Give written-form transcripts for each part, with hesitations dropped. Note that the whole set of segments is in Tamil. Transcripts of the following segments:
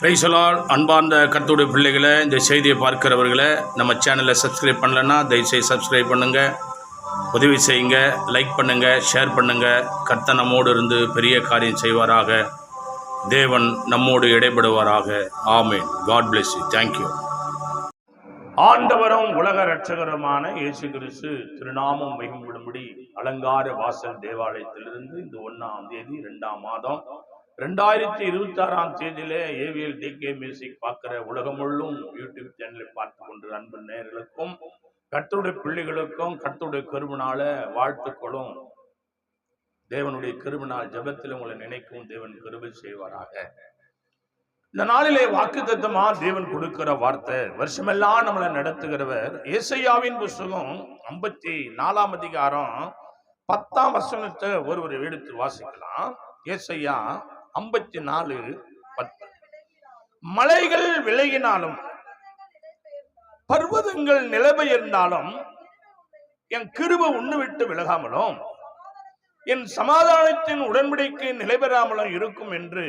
Praise the Lord. அன்பார்ந்த கர்த்தருடைய பிள்ளைகளை, இந்த செய்தியை பார்க்கிறவர்களை, நம்ம சேனலை சப்ஸ்கிரைப் பண்ணலைன்னா தயவுசெய்து சப்ஸ்கிரைப் பண்ணுங்கள், உதவி செய்யுங்க, லைக் பண்ணுங்கள், ஷேர் பண்ணுங்கள். கர்த்தர் நம்மோடு இருந்து பெரிய காரியம் செய்வாராக. தேவன் நம்மோடு இடைபடுவாராக. Amen. God bless you. Thank you. ஆண்டவரும் உலக இரட்சகருமான இயேசு கிறிஸ்து திருநாமம் மகிமைப்படும்படி அலங்கார வாசல் தேவாலயத்திலிருந்து இந்த 1ஆம் தேதி 2ஆம் மாதம் 2026ஆம் தேதியிலே ஏவிஎல் டிகே மியூசிக் பார்க்கிற உலகம் முழுவதும் யூடியூப் சேனலை பார்த்து கொண்டு அன்பு நேயர்களுக்கும் கர்த்தருடைய பிள்ளைகளுக்கும் கர்த்தருடைய கிருபையினால வாழ்த்துக்களும். தேவனுடைய கிருபையினால் ஜெபத்தில் உங்களை நினைக்கும் தேவன் கிருபை செய்வாராக. இந்த நாளிலே வாக்குத்தத்தமா தேவன் கொடுக்கிற வார்த்தை, வருஷமெல்லாம் நம்மளை நடத்துகிறவர். ஏசாயாவின் புஸ்தகம் 54ஆம் அதிகாரம் 10ஆம் வசனத்தை ஒருவர் எடுத்து வாசிக்கலாம். ஏசாயா 54:10. மலைகள் விலகினாலும் பர்வதங்கள் நிலைபெயர்ந்தாலும் என் கிருபை உன்னை விட்டு விலகாமலும் என் சமாதானத்தின் உடன்படிக்கை நிலைபெறாமலும் இருக்கும் என்று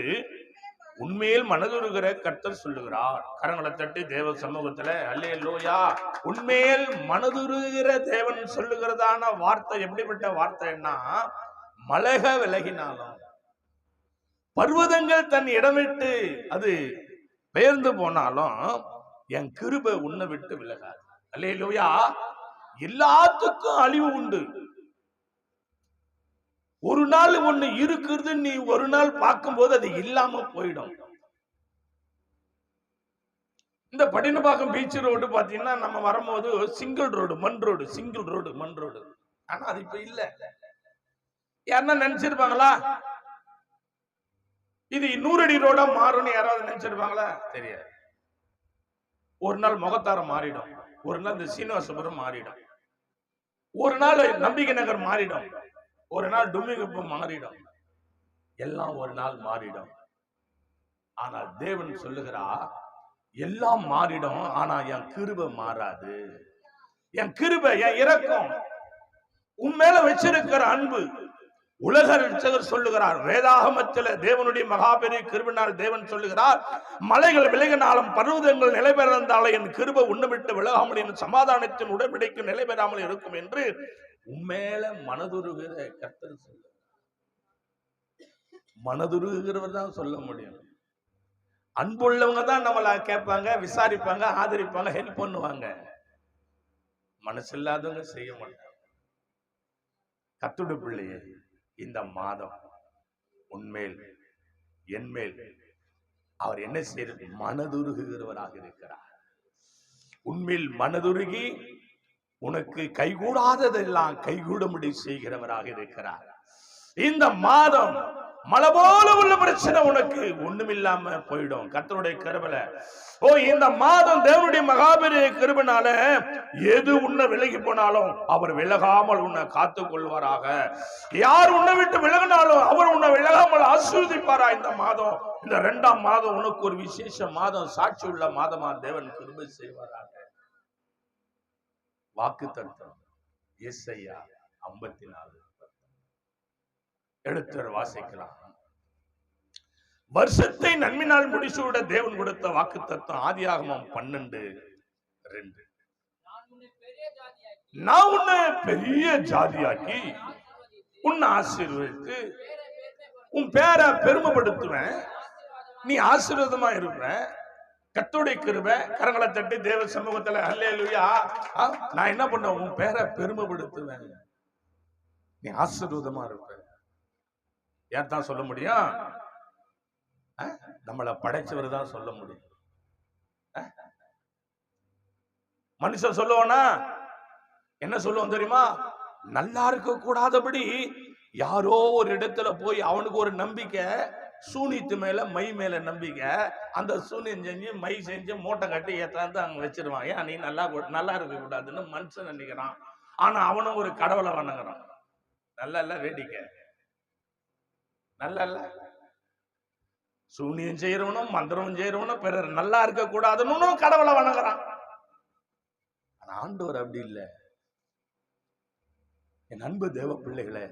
உண்மையில் மனதுருகிற கர்த்தர் சொல்லுகிறார். கரங்களை தட்டி தேவ சமூகத்துல அல்லேலூயா. உண்மையில் மனதுருகிற தேவன் சொல்லுகிறதான வார்த்தை எப்படிப்பட்ட வார்த்தைன்னா, மலைக விலகினாலும் பர்வதங்கள் தன் இடம் விட்டு அது பெயர்ந்து போனாலும் என் கிருபை உன்னை விட்டு விலகாது. அல்லேலூயா. எல்லாத்துக்கும் அழிவு உண்டு. ஒரு நாள் ஒண்ணு இருக்கிறது, நீ ஒரு நாள் பார்க்கும்போது அது இல்லாம போயிடும். இந்த பட்டினப்பாக்கம் பீச் ரோடு பாத்தீங்கன்னா, நம்ம வரும்போது சிங்கிள் ரோடு மண் ரோடு, சிங்கிள் ரோடு மண் ரோடு. ஆனா அது இப்ப இல்ல. யாருன்னா நினைச்சிருப்பாங்களா இது 100 அடி ரோடா மாறும்னு? யாராவது நினைச்சிருப்பாங்களா? தெரியாது. ஒரு நாள் முகத்தாரம் மாறிடும், ஒரு நாள் இந்த சீனிவாசபுரம் மாறிடும், ஒரு நாள் நம்பிக்கை நகர் மாறிடும், ஒரு நாள் டுமிகுப்பம் மாறிடும், எல்லாம் ஒரு நாள் மாறிடும். ஆனால் தேவன் சொல்லுகிறார், எல்லாம் மாறிடும், ஆனா என் கிருபை மாறாது. என் கிருபை, என் இரக்கம், உன் மேல வச்சிருக்கிற அன்பு. உலக இரட்சகர் சொல்லுகிறார், வேதாகமத்தில் தேவனுடைய மகாபெரிய கிருபையினால் தேவன் சொல்லுகிறார், மலைகள் விலகினாலும் பர்வதங்கள் நிலைபெறாலும் என் கிருபை உன்னை விட்டு விலகாமல் என் சமாதானத்தின் உடன்படிக்கை நிலைபெறாமல் இருக்கும் என்று உண்மையில மனதுருகிற கர்த்தர் சொல்ல. மனதுருகிறவர் தான் சொல்ல முடியும். அன்புள்ளவங்க தான் நம்மள கேட்பாங்க, விசாரிப்பாங்க, ஆதரிப்பாங்க, ஹெல்ப் பண்ணுவாங்க. மனசு இல்லாதவங்க செய்ய மாட்டாங்க. கர்த்தருடைய பிள்ளையே, இந்த மாதம் உன்மேல் என்மேல் அவர் என்ன செய்ய மனதுருகிறவராக இருக்கிறார். உன்மேல் மனதுருகி உனக்கு கைகூடாததெல்லாம் கைகூடும்படி செய்கிறவராக இருக்கிறார். இந்த மாதம் மழை போல உள்ள பிரச்சனை உனக்கு ஒண்ணுமில்லாம போயிடும் கர்த்தருடைய கிருபையில. இந்த மாதம் தேவனுடைய மகாபெரிய கிருபையினால எது உன்னை விலகி போனாலும் அவர் விலகாமல் உன்னை காத்துக் கொள்வாராக. யார் உன்னை விட்டு விலகினாலும் அவர் உன்னை விலகாமல் ஆசீர்வதிப்பாரா. இந்த மாதம், இந்த 2ஆம் மாதம் உனக்கு ஒரு விசேஷ மாதம், சாட்சி உள்ள மாதமா தேவன் கிருபை செய்வாராக. வாக்குத்தத்தம் ஏசாயா 54:10 எடுத்து வாசிக்கலாம். வருஷத்தை நன்மையினால் முடிசூட தேவன் கொடுத்த வாக்குத்தத்தம் ஆதியாகமம் 12:2. நான் உன்னை பெரிய ஜாதியாக்கி உன்னை ஆசீர்வதித்து உன் பேரை பெருமைப்படுத்துவேன், நீ ஆசீர்வாதமா இருப்ப. கர்த்தருடைய கிருபை. கரங்களை தட்டி தேவ சமூகத்துல அல்லேலூயா. நான் என்ன பண்ண, உன் பேரை பெருமைப்படுத்துவேன், நீ ஆசீர்வாதமா இருப்ப. யார் தான் சொல்ல முடியும்? நம்மளை படைச்சவர் தான் சொல்ல முடியும். மனுஷன் சொல்லுவானா என்ன சொல்லுவோம் தெரியுமா? நல்லா இருக்க கூடாதபடி யாரோ ஒரு இடத்துல போய் அவனுக்கு ஒரு நம்பிக்கை, சூனியத்து மேல மை மேல நம்பிக்கை, அந்த சூனியம் செஞ்சு மை செஞ்சு மூட்டை கட்டி ஏத்தாந்து அங்க வச்சிருவான். ஏன் நீ நல்லா இருக்க கூடாதுன்னு மனுஷன் நினைக்கிறான். ஆனா அவனும் ஒரு கடவுளை வணங்குறான். நல்ல இல்ல வேடிக்கை? நல்ல இல்ல? சூனியம் செய்யறவனும் மந்திரம் செய்யறவனும் பிறர் நல்லா இருக்க கூடாதுன்னு கடவுளை வணங்குறான். ஆனா ஆண்டவர் அப்படி இல்லை. என் அன்பு தேவ பிள்ளைகளே,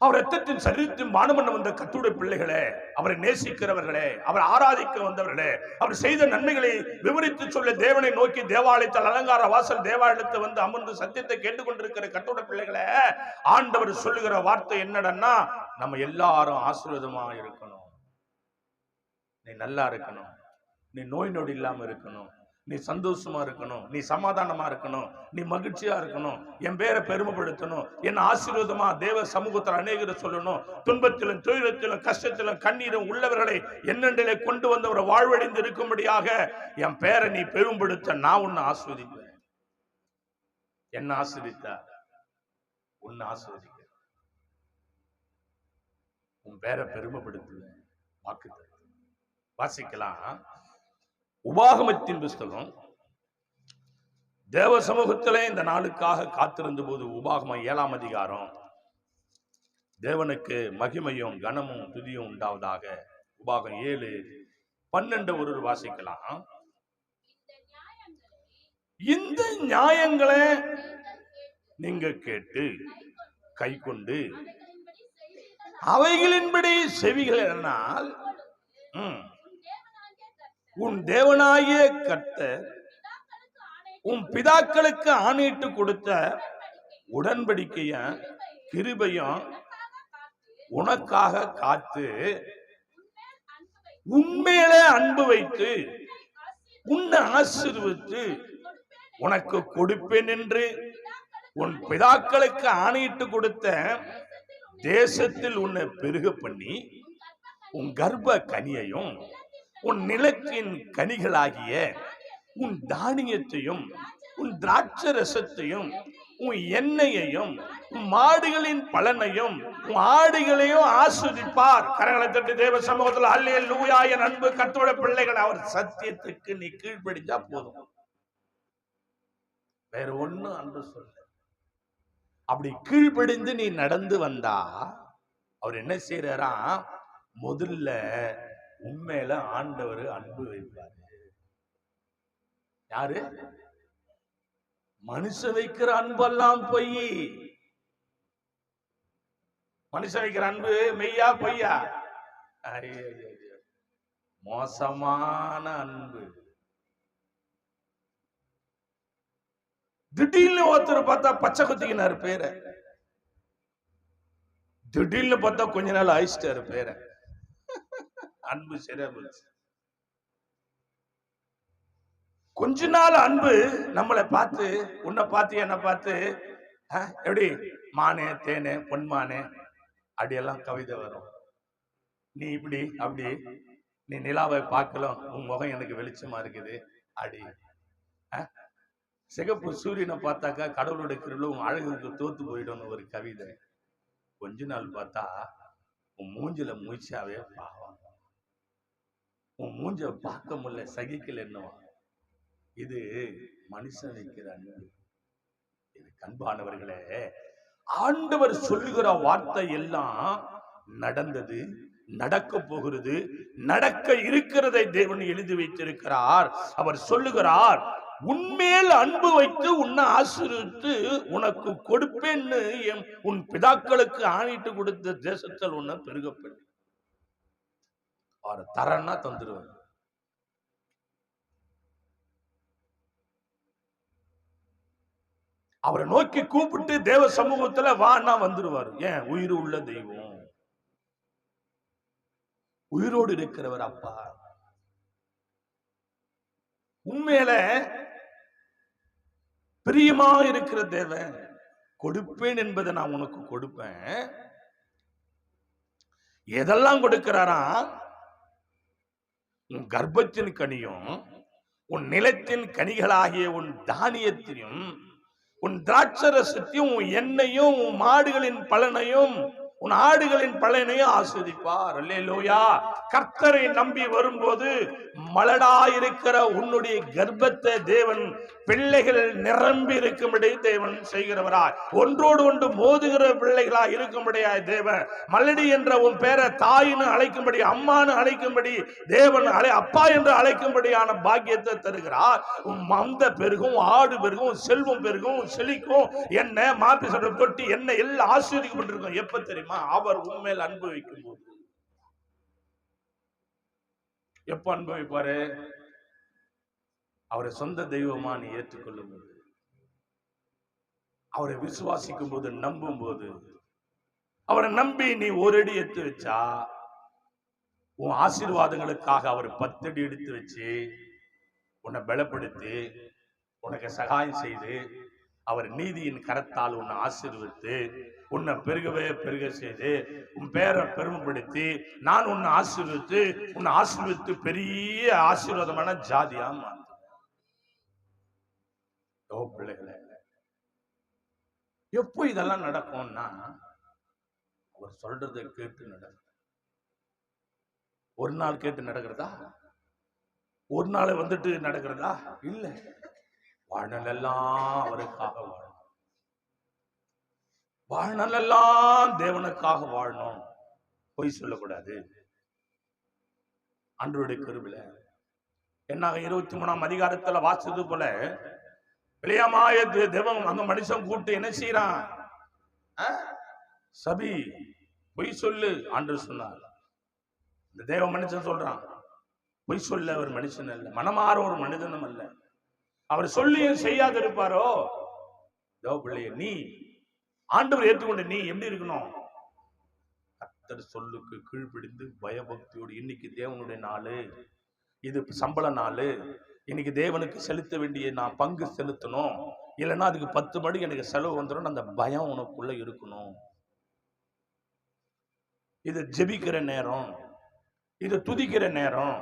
அவர் ரத்தத்தின் சரீரத்தின் பானம் பண்ண வந்த கர்த்தருடைய பிள்ளைகளே, அவரை நேசிக்கிறவர்களே, அவர் ஆராதிக்க வந்தவர்களே, அவர் செய்த நன்மைகளை விவரித்து சொல்ல தேவனை நோக்கி தேவாலயத்தில் அலங்கார வாசல் தேவாலயத்தை வந்து அமர்ந்து சத்தியத்தை கேட்டுக்கொண்டிருக்கிற கர்த்தருடைய பிள்ளைகளே, ஆண்டவர் சொல்லுகிற வார்த்தை என்னடன்னா, நம்ம எல்லாரும் ஆசீர்வாதமா இருக்கணும், நீ நல்லா இருக்கணும், நீ நோய் நொடி இல்லாம இருக்கணும், நீ சந்தோஷமா இருக்கணும், நீ சமாதானமா இருக்கணும், நீ மகிழ்ச்சியா இருக்கணும், என் பேரை பெருமைப்படுத்தணும், என் ஆசீர்வாதமா தேவ சமூகத்தில் அநேகரை சொல்லணும், துன்பத்திலும் துயரத்திலும் கஷ்டத்திலும் கண்ணீரும் உள்ளவர்களை என்னென்றிலே கொண்டு வந்தவரை வாழ்வடைந்து இருக்கும்படியாக என் பேரை நீ பெருமைப்படுத்த நான் உன்னை ஆஸ்வதிப்பேன். என்ன ஆஸ்வதித்தா உன்னை ஆஸ்வதிக்க, உன் பேரை பெருமைப்படுத்துவேன். வாக்கு வாசிக்கலாம். உபாகமத்தின் புஸ்தகம் தேவ சமூகத்திலே இந்த நாளுக்காக காத்திருந்த போது உபாகமம் 7ஆம் அதிகாரம். தேவனுக்கு மகிமையும் கனமும் துதியும் உண்டாவதாக. உபாகம் 7:12 ஒரு வாசிக்கலாம். இந்த நியாயங்களை நீங்க கேட்டு கை கொண்டு அவைகளின்படி செவிகள், உன் தேவனாகிய கர்த்தர் உன் பிதாக்களுக்கு ஆணையிட்டு கொடுத்த உடன்படிக்கைய கிருபையும் உனக்காக காத்து உண்மையிலே அன்பு வைத்து உன்னை ஆசீர்வதித்து உனக்கு கொடுப்பேன் என்று உன் பிதாக்களுக்கு ஆணையிட்டு கொடுத்த தேசத்தில் உன்னை பெருக பண்ணி உன் கர்ப்ப கனியையும் உன் நிலத்தின் கனிகளாகிய உன் தானியத்தையும் உன் திராட்சை ரசத்தையும் உன் எண்ணெயையும் உன் மாடுகளின் பலனையும் உன் ஆடுகளையும் ஆஸ்வதிப்பார். கரங்களை தட்டி தேவ சமூகத்தில் அல்லேலூயா. என் அன்பு கர்த்தருடைய பிள்ளைகள், அவர் சத்தியத்துக்கு நீ கீழ்ப்படிஞ்சா போதும், வேற ஒண்ணும் அன்பு சொல்ல. அப்படி கீழ்ப்படிந்து நீ நடந்து வந்தா அவர் என்ன செய்யறாரா, முதல்ல உண்மையில ஆண்டவர் அன்பு வைப்பாரு. யாரு? மனுஷன் வைக்கிற அன்பெல்லாம் பொய். மனுஷன் வைக்கிற அன்பு மெய்யா பொய்யா? மோசமான அன்பு. திடீர்னு ஒருத்தர் பார்த்தா பச்சை குத்திக்கினாரு பேரை, திடீர்னு பார்த்தா கொஞ்ச நாள் ஆயிச்சிட்டாரு பேரை. அன்பு சரியா போச்சு. கொஞ்ச நாள் அன்பு நம்மளை பார்த்து, உன்னை பார்த்து என்ன பார்த்து, எப்படி மானே தேனே பொன்மானே அப்படியெல்லாம் கவிதை வரும். நீ இப்படி அப்படி, நீ நிலாவை பார்க்கலாம், உன் முகம் எனக்கு வெளிச்சமா இருக்குது அப்படி. சிகப்பு சூரியனை பார்த்தாக்கா கடவுளுடைய கிருபையில உன் அழகுக்கு தோத்து போயிடும் ஒரு கவிதை. கொஞ்ச நாள் பார்த்தா உன் மூஞ்சில மூச்சாவே பாவம், உன் மூஞ்ச பார்க்க முடியல, சகிக்கல என்னவா. இது மனுஷன் வைக்கிற அன்பு. இது அன்பானவர்களே, ஆண்டவர் சொல்லுகிற வார்த்தை எல்லாம் நடந்தது, நடக்க போகிறது, நடக்க இருக்கிறதை தேவன் எழுதி வைத்திருக்கிறார். அவர் சொல்லுகிறார், உன்மேல் அன்பு வைத்து உன்னை ஆசீர்வதித்து உனக்கு கொடுப்பேன்னு உன் பிதாக்களுக்கு ஆணையிட்டு கொடுத்த தேசத்தில் உன்னை பெருகப்படும். அவர் தரன்னா தந்துருவார். அவரை நோக்கி கூப்பிட்டு தேவ சமூகத்துல வான்னா வந்துருவார். ஏன்? உயிர் உள்ள தெய்வம், உயிரோடு இருக்கிறவர் அப்பா. உண்மையில பிரியமா இருக்கிற தேவன், கொடுப்பேன் என்பதை நான் உனக்கு கொடுப்பேன். எதெல்லாம் கொடுக்கிறாரா? உன் கர்ப்பத்தின் கனியும் உன் நிலத்தின் கனிகளாகிய உன் தானியத்தையும் உன் திராட்சரசத்தையும் உன் எண்ணெயும் உன் மாடுகளின் பலனையும் உன் ஆடுகளின் பலனையும் ஆஸ்வதிப்பார். அல்லேலூயா. கர்த்தரை நம்பி வரும்போது மலடாயிருக்கிற உன்னுடைய கர்ப்பத்தை தேவன் பிள்ளைகள் நிரம்பி இருக்கும்படி தேவன் செய்கிறவராய், ஒன்றோடு ஒன்று மோதுகிற பிள்ளைகளா இருக்கும்படியாய் தேவன் மல்லடி என்ற உன் பேரை தாயின்னு அழைக்கும்படி, அம்மானு அழைக்கும்படி தேவன் அப்பா என்று அழைக்கும்படியான பாக்கியத்தை தருகிறார். உன் மந்த பெருகும், ஆடு பெருகும், செல்வம் பெருகும், செழிக்கும், என்ன மாப்பி சொல்ற தொட்டி என்ன எல்லாம் ஆசீர்வதிக்கப்பட்டிருக்கும். எப்ப தெரியுமா? அவர் உண்மையில் அன்பு வைக்கும் போது. எப்ப அனுபவிப்பாரு? அவரை சொந்த தெய்வமா நீ ஏற்றுக்கொள்ளும் போது, அவரை விசுவாசிக்கும் போது, நம்பும் போது, அவரை நம்பி நீ ஒரு அடி எடுத்து வச்சா உன் ஆசீர்வாதங்களுக்காக அவர் 10 அடி எடுத்து வச்சு உன்னை பலப்படுத்தி உனக்கு சகாயம் செய்து அவர் நீதியின் கரத்தால் உன்னை ஆசீர்வித்து உன்னை பெருகவே பெருக செய்து உன் பேரை பெருமைப்படுத்தி நான் உன்னை ஆசீர்வித்து பெரிய ஆசீர்வாதமான ஜாதியா மாற்று. பிள்ளைகளே, எப்போ இதெல்லாம் நடக்கும்னா அவர் சொல்றதை கேட்டு நடக்கும். ஒரு நாள் கேட்டு நடக்கிறதா? ஒரு நாள் வந்துட்டு நடக்கிறதா? இல்ல, வாழ்நாளெல்லாம் அவருக்காக வாழணும், வாழ்நாளெல்லாம் தேவனுக்காக வாழணும். பொய் சொல்லக்கூடாது. ஆண்டவருடைய கிருபையில என்னாக 23ஆம் அதிகாரத்துல வாசிச்சது போல பிள்ளையமாய தேவன் அந்த மனுஷன் கூப்பிட்டு என்ன செய்யறான்? சபி, பொய் சொல்லு ஆண்டவர் சொன்னார். இந்த தேவ மனுஷன் சொல்றான், பொய் சொல்ல ஒரு மனுஷன் அல்ல, மனமாற ஒரு மனிதனும் அல்ல. அவர் சொல்லியும் செய்யாது இருப்பாரோ? தேவ பிள்ளைய நீ ஆண்டவர் ஏற்றுக்கொண்டு நீ எப்படி இருக்கணும்? கர்த்தர் சொல்லுக்கு கீழ்ப்பிடிந்து பயபக்தியோடு. இன்னைக்கு தேவனுடைய நாள், இது சம்பள நாள், இன்னைக்கு தேவனுக்கு செலுத்த வேண்டிய நான் பங்கு செலுத்தணும், இல்லைன்னா அதுக்கு 10 மடங்கு எனக்கு செலவு வந்துடும். அந்த பயம் உனக்குள்ள இருக்கணும். இது ஜெபிக்கிற நேரம், இது துதிக்கிற நேரம்,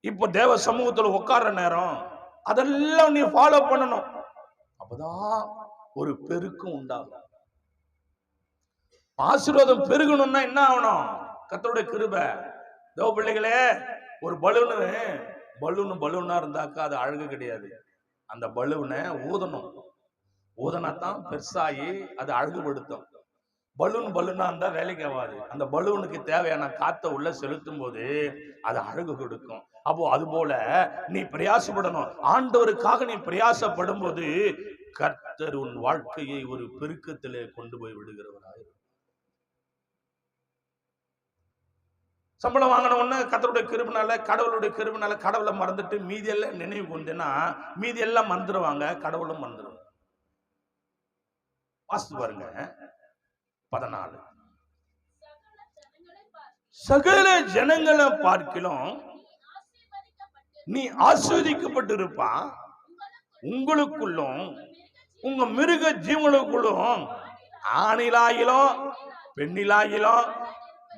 இப்போ தேவ சமூகத்துல உட்கார்ற நேரம், அதெல்லாம் நீ ஃபாலோ பண்ணணும். அப்பதான் ஒரு பெருக்கம் உண்டாகும். ஆசீர்வாதம் பெருகணும்னா என்ன ஆகணும்? கர்த்தருடைய கிருபை. தேவ பிள்ளைகளே, ஒரு பலூனா இருந்தாக்கா அது அழகு கிடையாது. அந்த பலூனை ஊதணும், ஊதனாத்தான் பெருசாகி அது அழகுபடுத்தும். பலூனா இருந்தா வேலைக்கு ஆகாது. அந்த பலூனுக்கு தேவையான காத்த உள்ள செலுத்தும் போது அது அழகு கொடுக்கும். அப்போ அது போல நீ பிரயாசப்படணும். ஆண்டவருக்காக நீ பிரயாசப்படும் போது கர்த்தர் உன் வாழ்க்கையை ஒரு பெருக்கத்திலே கொண்டு போய் விடுகிறவராய். சம்பளம் வாங்கின உடனே கர்த்தருடைய கிருபைனால, கடவுளுடைய கிருபைனால கடவுளை மறந்துட்டு மீதி எல்லாம் நினைவு கொண்டேன்னா மீதி எல்லாம் மறந்துடுவாங்க, கடவுளும் மறந்துடுவாங்க. வாசித்து பாருங்க 14. சகல ஜனங்களை பார்க்கிலும் நீ ஆசீர்வதிக்கப்பட்டிருப்பா, உங்களுக்குள்ளும் உங்க மிருக ஜீவனுக்குள்ளும் ஆணிலாயிலும் பெண்ணிலாயிலும்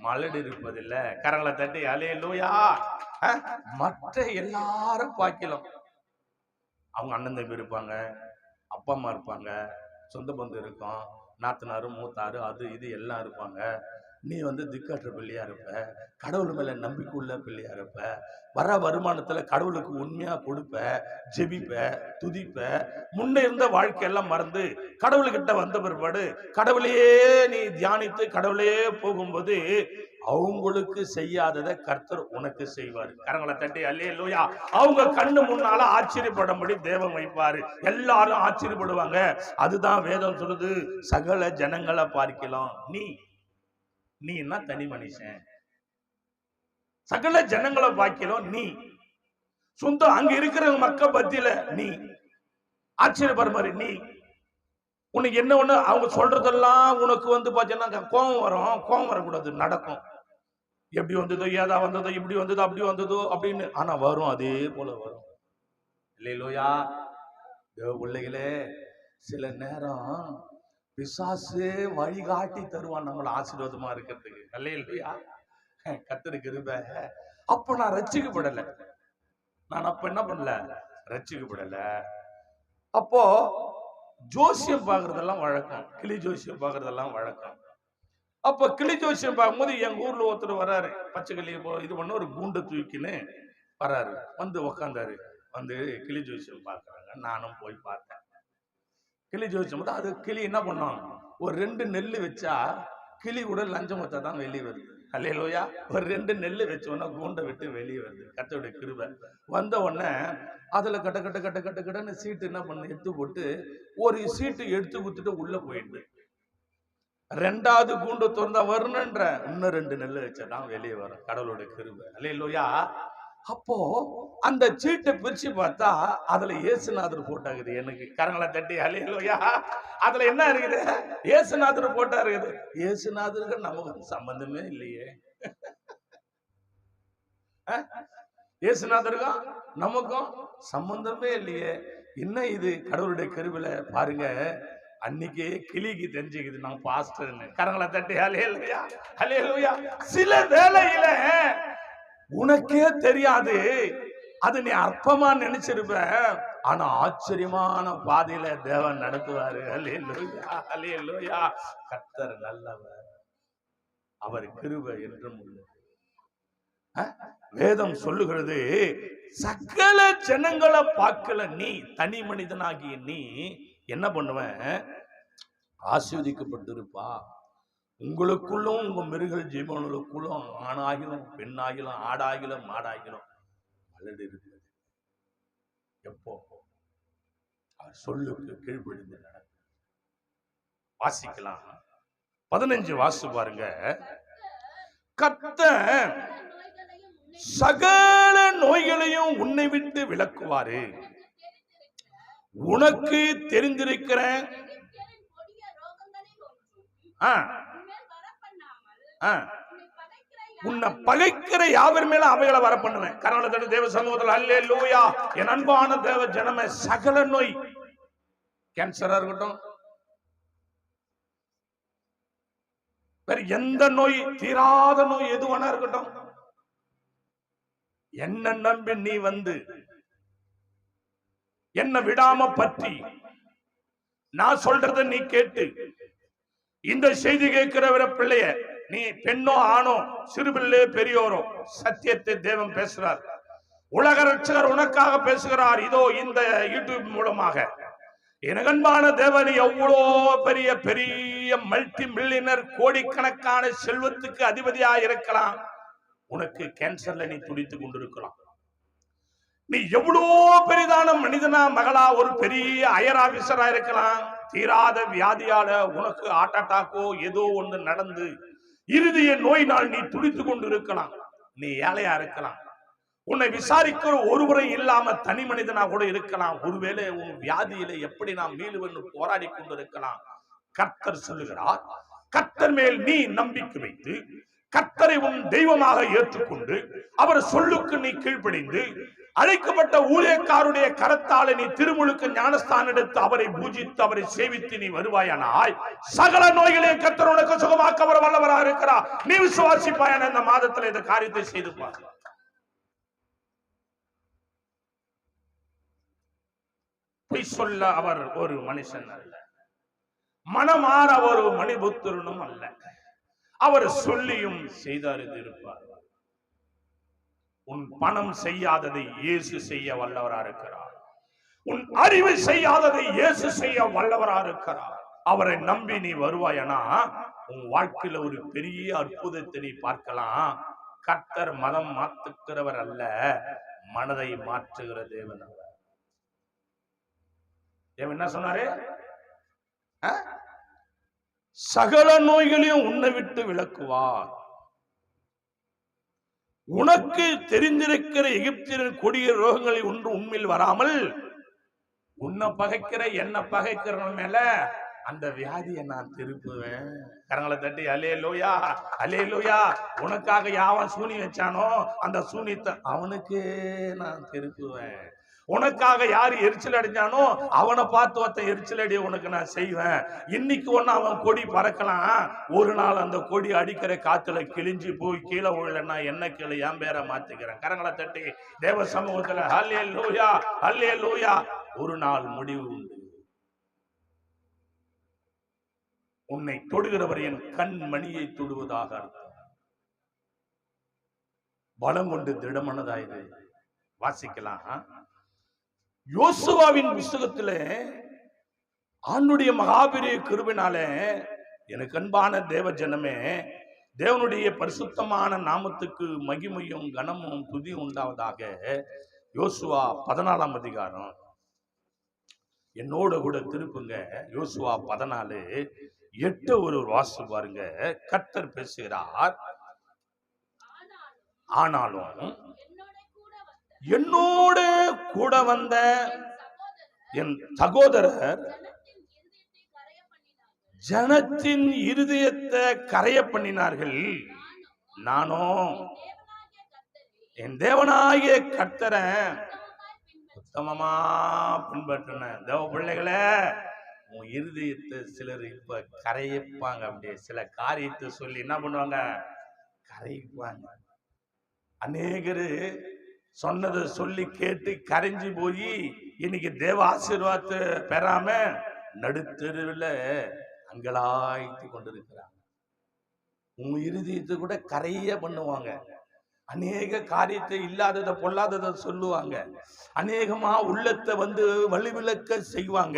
மலடி இருப்பதில்லை. கரங்களை தட்டி அல்லேலூயா. மற்ற எல்லாரும் பார்க்கலாம், அவங்க அண்ணன் தம்பி இருப்பாங்க, அப்பா அம்மா இருப்பாங்க, சொந்த பந்தம் இருக்கும், நாத்தனாரு மூத்தாரு அது இது எல்லாம் இருப்பாங்க. நீ திக்கற்ற பிள்ளையா இருப்ப, கடவுள் மேல நம்பிக்கை உள்ள பிள்ளையா இருப்ப, வர வருமானத்துல கடவுளுக்கு உண்மையா கொடுப்ப, ஜெபிப்ப, துதிப்ப. முன்ன இருந்த வாழ்க்கையெல்லாம் மறந்து கடவுள்கிட்ட வந்த பிற்பாடு கடவுளையே நீ தியானித்து கடவுளையே போகும்போது அவங்களுக்கு செய்யாததை கர்த்தர் உனக்கு செய்வாரு. கரங்களை தட்டி அல்லேலூயா. அவங்க கண்ணு முன்னால ஆச்சரியப்படும்படி தேவன் வைப்பாரு. எல்லாரும் ஆச்சரியப்படுவாங்க. அதுதான் வேதம் சொல்லுது, சகல ஜனங்களை பார்க்கலாம். நீ என்ன தனி மனுஷன், சகல ஜனங்களை பார்க்கலாம். நீ சொந்தம் அங்க இருக்கிற மக்கள் பத்தியில நீ ஆச்சரியப்படுற மாதிரி நீ உனக்கு என்ன ஒண்ணு அவங்க சொல்றதெல்லாம் உனக்கு பாத்தீங்கன்னா கோபம் வரும். கோபம் வரக்கூடாது, நடக்கும். எப்படி வந்ததோ, ஏதா வந்ததோ, இப்படி வந்ததோ, அப்படி வந்ததோ அப்படின்னு, ஆனா வரும், அதே போல வரும். இல்லையா தேவ பிள்ளைகளே? சில நேரம் பிசாசு வழிகாட்டி தருவான் நம்மள ஆசீர்வாதமா இருக்கிறதுக்கு. இல்லையா? கர்த்தர் கிருபை. அப்ப நான் ரட்சிக்கப்படல, நான் அப்ப என்ன பண்ணல, ரட்சிக்கப்படல. அப்போ ஜோசியம் பாக்குறதெல்லாம் வழக்கம், கிளி ஜோசியம் பாக்குறதெல்லாம் வழக்கம். அப்ப கிளி ஜோசியம் பார்க்கும்போது எங்க ஊர்ல ஒருத்தர் வர்றாரு, பச்சை கிளி இது பண்ண ஒரு கூண்டை தூக்கின்னு வர்றாரு, உக்காந்தாரு. வந்து கிளி ஜோசியம் பார்க்குறாங்க. நானும் போய் பார்த்தேன். கிளி ஜோசியம் போது அது கிளி என்ன பண்ணோம், ஒரு 2 நெல் வச்சா கிளி கூட லஞ்சம் வச்சா தான் வெளியே வருது. அல்லேலூயா. ஒரு 2 நெல் வச்சோன்னா கூண்டை விட்டு வெளியே வருது. கர்த்தருடைய கிருபை. வந்த உடனே அதுல கட்ட கட்ட கட்ட கட்ட கட்டன்னு சீட்டு என்ன பண்ண எடுத்து போட்டு ஒரு சீட்டு எடுத்து கொடுத்துட்டு உள்ள போயிடுது. 2வது கூண்டு திறந்தா வரணுன்ற இன்னும் 2 நெல் வச்சாதான் வெளியே வரும். கடவுளுடைய கிருபை. அல்லேலூயா. அப்போ அந்த சீட்டை பிரிச்சு பார்த்தா அதுல இயேசுநாதர் போட்டோ இருக்குது. எனக்கு கரங்களை தட்டி அல்லேலூயா. அதுல என்ன இருக்குது? இயேசுநாதர் போட்டோ இருக்குது. இயேசுநாதருக்கு நமக்கு சம்பந்தமே இல்லையே. இயேசுநாதருக்கும் நமக்கும் சம்பந்தமே இல்லையே. என்ன இது? கடவுளுடைய கிருபையில பாருங்க. அன்னைக்கே கிளிக்கு தெரிஞ்சுக்குது நான் பாஸ்டர்னு. கரங்களை தட்டி அல்லேலூயா அல்லேலூயா. சில வேளையில உனக்கே தெரியாது, அது நீ அற்பமா நினைச்சிருப்ப, ஆனா ஆச்சரியமான பாதையில தேவன் நடத்துவாரு. அல்லேலூயா அல்லேலூயா. கர்த்தர் நல்லவர், அவர் கிருபை என்றும் உள்ளது. வேதம் சொல்லுகிறது, சகல ஜனங்களை பார்க்கல நீ தனி மனிதனாகிய நீ என்ன பண்ணுவேன்? ஆசீர்வதிக்கப்பட்டிருப்பா. உங்களுக்குள்ளும் உங்க மிருக ஜீவனுக்குள்ளும் ஆணாகிலும் பெண்ணாகிலும் ஆடாகிலும் மாடாகிலும் வளர்ந்து இருக்கிறது. எப்போ அவர் சொல்லுக்கு கீழ்ப்படிந்து நடக்கும். வாசிக்கலாம். 15 வாசி பாருங்க. கர்த்தர் சகல நோய்களையும் உன்னை விட்டு விலக்குவாரு. உனக்கு தெரிந்திருக்கிற உன்னை பகைக்கிற யாவர் மேல அவைகளை வர பண்ணுவேன். கர்நாடக தேவ சமூகத்தில் அல்லேலூயா. என் அன்பான தேவ ஜனமே, சகல நோய், கேன்சரா இருக்கட்டும், வேற எந்த நோய், தீராத நோய் எதுவானா இருக்கட்டும், என்ன நம்பி நீ வந்து என்ன விடாம பற்றி நான் சொல்றத நீ கேட்டு இந்த செய்தி கேட்கிறவர பிள்ளைய, நீ பெண்ணோ ஆணோ சிறுபிள்ளை பெரியோரோ, சத்தியத்தை தேவன் பேசுறார். உலக ரட்சகர் உனக்காக பேசுகிறார். இதோ இந்த யூடியூப் மூலமாக எனகன்பான தேவன் எவ்வளோ பெரிய பெரிய மல்டி மில்லியனர் கோடிக்கணக்கான செல்வத்துக்கு அதிபதியாக இருக்கலாம். உனக்கு கேன்சர்ல நீ துடித்துக் கொண்டிருக்கலாம். நீ எவ்வளோ பெரிதான மனிதனா மகளா ஒரு பெரிய ஹையர் ஆபீசரா இருக்கலாம். தீராத வியாதியால உனக்கு ஹார்ட் அட்டாக்கோ ஏதோ ஒன்று நடந்து இறுதிய நோயினால் நீ துடித்துக் கொண்டு இருக்கலாம். நீ ஏழையா இருக்கலாம். உன்னை விசாரிக்கிற ஒருவரை இல்லாம தனி மனிதனா கூட இருக்கலாம். ஒருவேளை உன் வியாதியில எப்படி நாம் மீளுவென்று போராடி கொண்டிருக்கலாம். கர்த்தர் சொல்லுகிறார், கர்த்தர் மேல் நீ நம்பிக்கை வைத்து கர்த்தரை உன் தெய்வமாக ஏற்றுக்கொண்டு அவர் சொல்லுக்கு நீ கீழ்ப்படிந்து அழைக்கப்பட்ட ஊழியக்காருடைய கரத்தால நீ திருமுழுக்கு ஞானஸ்தானம் எடுத்து அவரை பூஜித்து அவரை சேவித்து நீ வருவாயானாய், சகல நோய்களே கர்த்தர் உனக்கு சுகமாக்க அவர் வல்லவராக இருக்கிறார். நீ விசுவாசிப்பாயான இந்த மாதத்துல இந்த காரியத்தை செய்து பார். பொய் சொல்ல அவர் ஒரு மனுஷன் அல்ல, மனமாற அவர் ஒரு மணிபுத்திரனும் அல்ல. அவர் சொல்லியும் செய்தறிந்து இருப்பார். உன் பணம் செய்யாததை இயேசு செய்ய வல்லவரா இருக்கிறார். உன் அறிவு செய்யாததை இயேசு செய்ய வல்லவரா இருக்கிறார். அவரை நம்பி நீ வருவாயனா உன் வாழ்க்கையில ஒரு பெரிய அற்புதத்தை நீ பார்க்கலாம். கர்த்தர் மதம் மாற்றுகிறவர் அல்ல, மனதை மாற்றுகிற தேவன் அவர். தேவன் என்ன சொன்னாரு? சகல நோய்களையும் உன்னை விட்டு விலக்குவார். உனக்கு தெரிந்திருக்கிற எகிப்தியரின் கொடிய ரோகங்களை ஒன்று உண்மையில் வராமல் உன்னை பகைக்கிற என்ன பகைக்கிற மேல அந்த வியாதியை நான் திருப்புவேன். கரங்களை தட்டி அல்லேலூயா அல்லேலூயா. உனக்காக யாவன் சூனி வச்சானோ அந்த சூனியத்தை அவனுக்கே நான் திருப்புவேன். உனக்காக யாரு எரிச்சல் அடைஞ்சானோ அவனை பார்த்து ஒருத்த எரிச்சல் அடிய உனக்கு நான் செய்வேன். இன்னைக்கு ஒன்னு அவன் கொடி பறக்கலாம், ஒரு நாள் அந்த கொடி அடிக்கிற காத்துல கிழிஞ்சு போய் கீழே விழலன்னா என்ன கீழே என் பேரை மாத்திக்கிறேன். கரங்களை தட்டி தேவ சமூகத்துல அல்லேலூயா அல்லேலூயா. ஒரு நாள் முடிவு உண்டு. உன்னை தொடுகிறவர் என் கண் மணியை தொடுவதாக அர்த்தம். பலம் கொண்டு திடமனதாயுது. வாசிக்கலாம். யோசுவாவின் புஸ்தகத்திலே ஆண்டுடைய மகாபெரிய கிருபையினாலே எனக்கு அன்பான தேவ ஜனமே, தேவனுடைய பரிசுத்தமான நாமத்துக்கு மகிமையும் கனமும் துதி உண்டாவதாக. யோசுவா 14ஆம் அதிகாரம் என்னோட கூட திருப்புங்க. யோசுவா 14:8 ஒரு வாசி பாருங்க. கர்த்தர் பேசுகிறார். ஆனாலும் என்னோட கூட வந்த என் சகோதரர் ஜனத்தின் இருதயத்தை கரைய பண்ணினார்கள். நானும் என் தேவனாகிய கர்த்தரை உத்தமமா பின்பற்றின. தேவ பிள்ளைகளே, உன் இருதயத்தை சிலர் இப்ப கரையப்பாங்க. அப்படியே சில காரியத்தை சொல்லி என்ன பண்ணுவாங்க? கரைப்பாங்க. அநேகரு சொன்னதை சொல்லி கேட்டு கரைஞ்சி போய் இன்னைக்கு தேவ ஆசீர்வாதத்தை பெறாம நடுத்தெருவில் அங்கலாய்த்து கொண்டிருக்கிறாங்க. உன் இருதயத்தை கூட கரைய பண்ணுவாங்க. அநேக காரியத்தை இல்லாததை பொல்லாததை சொல்லுவாங்க. அநேகமா உள்ளத்தை வலுவிலக்க செய்வாங்க.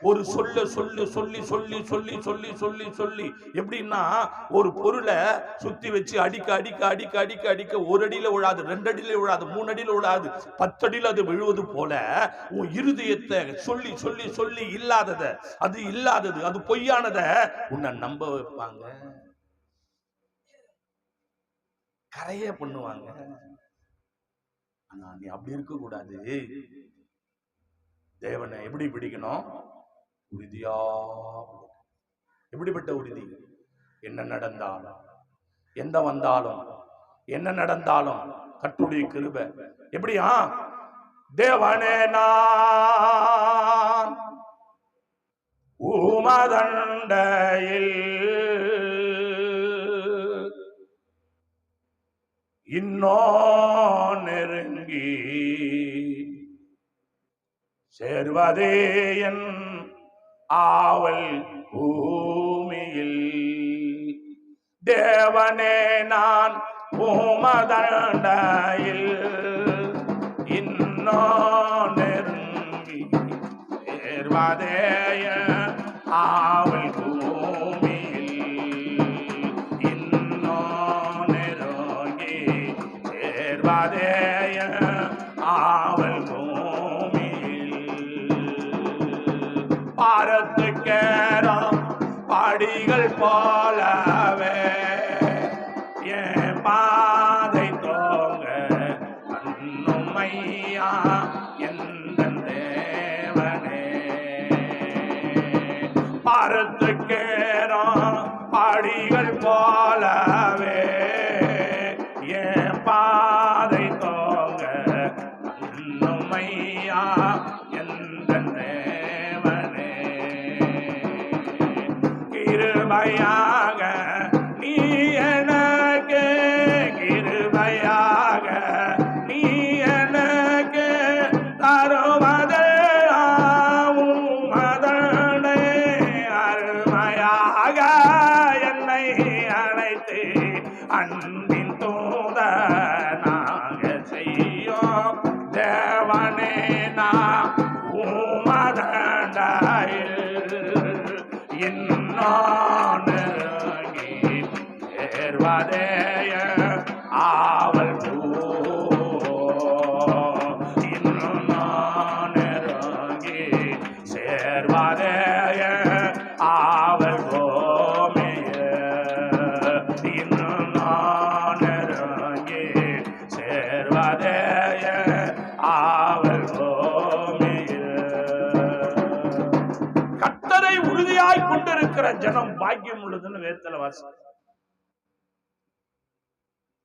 ஒரு சொல்ல சொல்லி சொல்லி சொல்லி சொல்லி சொல்லி சொல்லி சொல்லி எப்படின்னா, ஒரு பொருளை சுத்தி வச்சு அடிக்க அடிக்க அடிக்க அடிக்க அடிக்க 1 அடியில விழாது, 2 அடியில விழாது, 3 அடியில விழாது, 10 அடியில அது விழுவது போல உன் இருதயத்தை சொல்லி சொல்லி சொல்லி இல்லாததை, அது இல்லாதது, அது பொய்யானதை உன்னை நம்ப வைப்பாங்க, கரைய பண்ணுவாங்க. ஆனா நீ அப்படி இருக்க கூடாது. தேவனை எப்படி பிடிக்கணும்? உறுதியா. எப்படிப்பட்ட உறுதி? என்ன நடந்தாலும், எந்த வந்தாலும், என்ன நடந்தாலும் கர்த்தருடைய கிருபை. எப்படியா? தேவனே நான் உமதண்டையில் இன்னோ நெருங்கி சேர்வதே என் ஆவல் பூமியில். தேவனே நான் உமதண்டையில் இன்னோ நெருங்கி சேர்வதே என் ஆவல் பூமியில். இன்னோ நெருங்கி சேர்வதே என் ஆவல் பூமியில். பாரத்துக்கேறம் படிகள் போலவே என் பாதை தோங்க அண்ணுமையா எந்த தேவனே. பாரத்துக்கேறம் படிகள் போலவே என் பாதை தோங்க அண்ணுமையா எந்த தேவனே. கிருபையாக நீ எனக்கு, கிருபையாக நீ எனக்கு தருவதே உமதண்டை. அருமையாக என்னை அழைத்து அன்பின் தூதனாக செய்யும் தேவனே நான் உமதண்டையில் இன்னும் நெருங்கி சேர்வதே ஆவல் பூ. இன்னும் நெருங்கி சேர்வதே ஆவல் பூமியே. இன்னும் நெருங்கி சேர்வதே ஆவல் பூமியே. கர்த்தரை உறுதியாய் கொண்டிருக்கிற ஜனம் பாக்கியம் உள்ளதுன்னு வேதத்துல வாசி.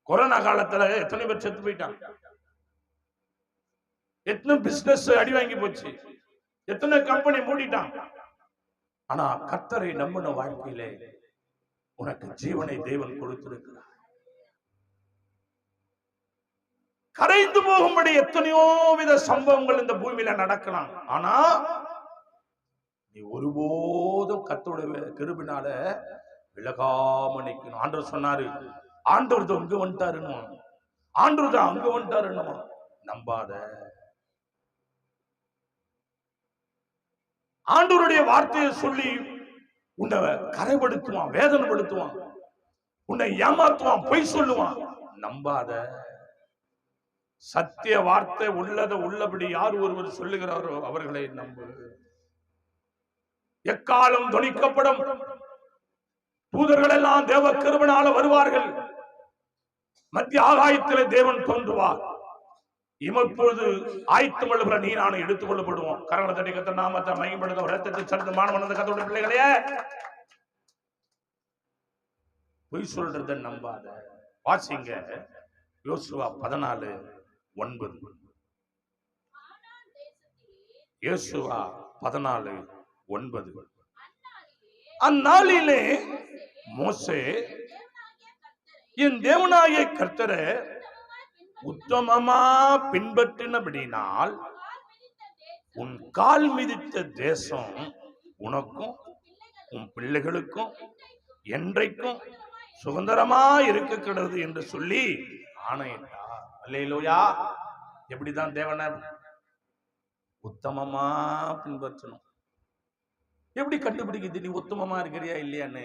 கொரோனா காலத்துல எத்தனை பேர் செத்து போயிட்டாங்க, எத்தனை பிசினஸ் அடி வாங்கி போச்சு, எத்தனை கம்பெனி மூடிட்டாங்க. ஆனா கர்த்தரை நம்பின வாழ்க்கையிலே உனக்கு ஜீவனை தேவன் கொடுத்திருக்கிறார். கரைந்து போகும்படி எத்தனையோ வித சம்பவங்கள் இந்த பூமியில நடக்கலாம். ஆனா நீ ஒருபோதும் கர்த்தருடைய கிருபையினால விலகாம நிக்கணும். ஆண்டவர் சொன்னாரு, ஆண்டவர் அங்க வந்துட்டாருன்னு, ஆண்டவர் அங்க வந்துட்டாருன்னு நம்பாத. ஆண்டவருடைய வார்த்தையை சொல்லி உன்னை கரைப்படுத்துவான், வேதனைப்படுத்துவான், உன்னை ஏமாத்துவான், பொய் சொல்லுவான். நம்பாத. சத்திய வார்த்தை உள்ளத உள்ளபடி யார் ஒருவர் சொல்லுகிறாரோ அவர்களை நம்பு. எக்காலம் தொனிக்கப்படும். தூதர்கள் எல்லாம் தேவ கிருபையினால வருவார்கள். மத்திய ஆகாயத்திலே தேவன் தோன்றுவார். இப்பொழுது ஆயத்தம் கொள்ளுகிற நீ நானும் எடுத்துக் கொள்ளப்படுவோம். கரங்களை தட்டி கர்த்தர் நாமத்தை மகிமைப்படுத்தும். ரத்தத்தை சிறந்த மானவனது கர்த்தருடைய பிள்ளைகளே, பொய் சொல்றத நம்பாத. வாசிங்க யோசுவா 14:9. யோசுவா 14:9. அந்நாளிலே மோசே என் தேவனாகிய கர்த்தரை உத்தமமா பின்பற்றினபடினால் உன் கால் மிதித்த தேசம் உனக்கும் உன் பிள்ளைகளுக்கும் என்றைக்கும் சுதந்திரமா இருக்க கிடது என்று சொல்லி ஆணையிட்டார். அல்லேலூயா. எப்படிதான் தேவனை உத்தமமா பின்பற்றணும்? எப்படி கண்டுபிடிக்குது நீ உத்தமமா இருக்கிறியா இல்லையான்னு?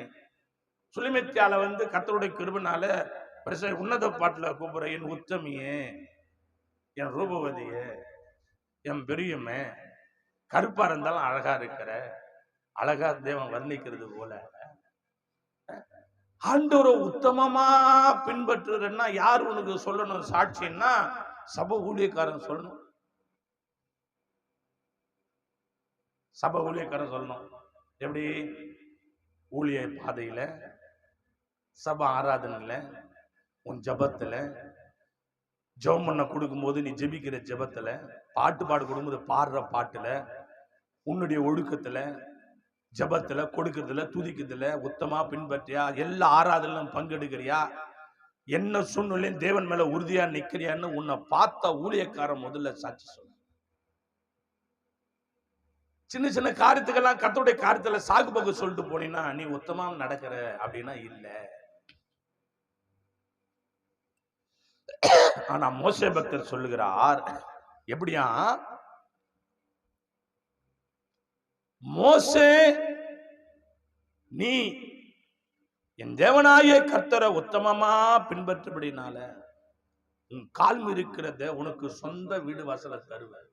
சுலிமெத்தியால கர்த்தருடைய கிருபையினால உன்னத பாட்டுல கூப்பிடுற என் உத்தமியே, என் ரூபவதியே, என் பெரியம்மே, கருப்பா இருந்தாலும் அழகா இருக்கிற, அழகா தேவன் வர்ணிக்கிறது போல ஆண்டவரை உத்தமமா பின்பற்றுறன்னா யார் உனக்கு சொல்லணும் சாட்சின்னா? சபை ஊழியக்காரன் சொல்லணும். சபை ஊழியக்காரன் சொல்லணும். எப்படி? ஊழிய பாதையில, சபை ஆராதனையில, உன் ஜபத்துல, ஜெபம் பண்ண கொடுக்கும் போது நீ ஜெபிக்கிற ஜெபத்துல, பாட்டு பாடு கொடுக்கும்போது பாடுற பாட்டுல, உன்னுடைய ஒழுக்கத்துல, ஜபத்துல, கொடுக்கறதுல, துதிக்கிறதுல உத்தமா பின்பற்றியா? எல்லா ஆராதனையும் பங்கெடுக்கிறியா? என்ன சூழ்நிலையும் தேவன் மேல உறுதியா நிக்கிறியான்னு உன்னை பார்த்த ஊழியக்காரன் முதல்ல சாட்சி சொல்ல. சின்ன சின்ன காரியத்துக்கெல்லாம் கர்த்தருடைய காரியத்துல சாகு போக்கு சொல்லிட்டு போனீங்கன்னா நீ உத்தமா நடக்கிற அப்படின்னா இல்ல. ஆனா மோசே பக்தர் சொல்லுகிறார், எப்படியா? மோசே, நீ என் தேவனாகிய கர்த்தரை உத்தமமா பின்பற்றபடினால உன் கால் இருக்கிறத உனக்கு சொந்த வீடு வாசலை தருவேன்,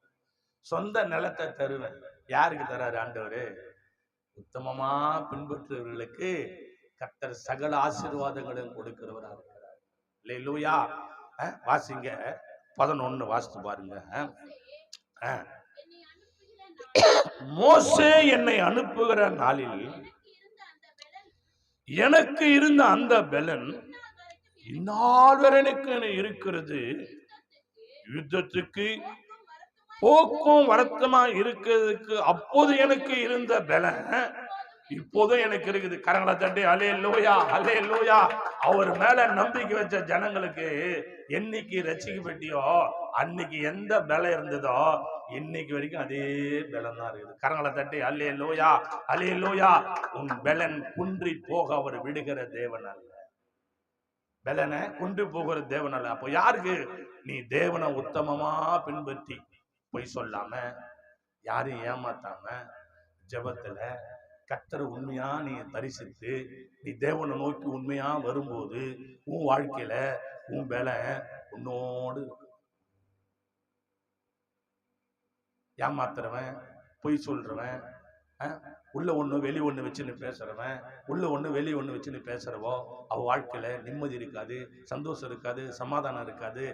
சொந்த நிலத்தை தருவேன். யாருக்கு தராரு ஆண்டவரு? உத்தமமா பின்பற்றுவர்களுக்கு கர்த்தர் சகல ஆசீர்வாதங்களும் கொடுக்கிறவராக இருக்கிறார். அல்லேலூயா. வாசிங்க 11 வாசித்து பாருங்க. மோசே என்னை அனுப்புகிற நாளில் எனக்கு இருந்த அந்த பலன் இந்நாள் வரை எனக்கு இருக்கிறது. யுத்தத்துக்கு போக்கும் வருத்தமா இருக்கிறதுக்கு அப்போது எனக்கு இருந்த பலன் இப்போதும் எனக்கு இருக்குது. கரங்களை தட்டி அல்லேலூயா, அல்லேலூயா. அவர் மேல நம்பிக்கை வச்ச ஜனங்களுக்கு என்னைக்கு ரட்சிக்கப்பட்டியோ அன்னைக்கு எந்த பலம் இருந்ததோ இன்னைக்கு வரைக்கும் அதே பலம் தான் இருக்குது. கரங்களை தட்டி அல்லேலூயா, அல்லேலூயா. உன் பலன் குன்றி போக அவர் விடுகிற தேவன் அல்ல. பலனை குன்றி போகிற தேவன் அல்ல. அப்போ யாருக்கு? நீ தேவனை உத்தமமா பின்பற்றி பொய் சொல்லாம, யாரையும் ஏமாத்தாம, ஜெபத்துல கர்த்தரை உண்மையா நீ தரிசித்து நீ தேவனை நோக்கி உண்மையா வரும்போது உன் வாழ்க்கையில உன் பலன் உன்னோடு. ஏமாத்துறவன், பொய் சொல்றவன், உள்ள ஒண்ணு வெளி ஒண்ணு வச்சுன்னு பேசுறவன், உள்ள ஒண்ணு வெளி ஒண்ணு வச்சுன்னு பேசுறவோ அவ வாழ்க்கையில நிம்மதி இருக்காது, சந்தோஷம் இருக்காது, சமாதானம் இருக்காது.